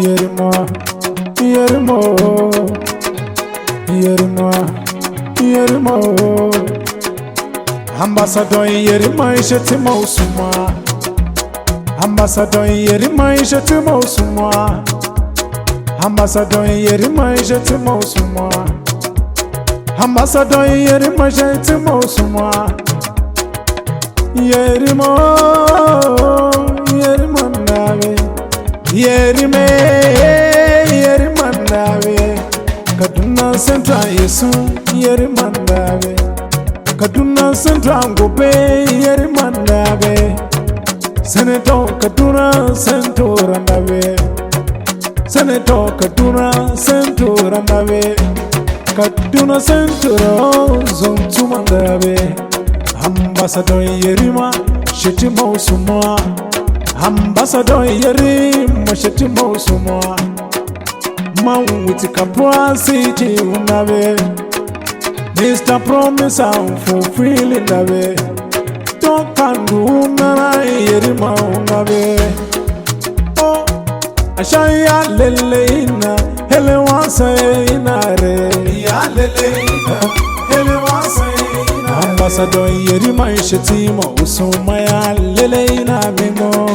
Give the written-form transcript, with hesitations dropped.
Yerima, Yerimo, Yerima, Yerimo. Ambassador Yerima Shetima Usuma. Ambassador Yerima Shetima Usuma. Ambassador Yerima Shetima Usuma. Ambassador Yerima Shetima Usuma. Yerimo, Yerima Nave, Yerime, Yerima Nave. Kaduna Central Yesu, Yerima Nave. Kaduna Central Gope, Yerima Nave. Senator Kaduna Central Nave. Senator Kaduna Central Nave. Kaduna Central Zontuma Nave. Ambassador Yerima Shetima Usuma. Ambassador Yerima Shetima Usuma. Mawuti Kapwa City Unave. Mr. Promise I'm fulfilling Nave. Tokandu Nara Yerima Unave. Oh, Ashaya Leleina Hele Wansa Inare Ya Leleina Hele Wansa Ambassador Yerima Shetima Usuma ya Leleina Mimo.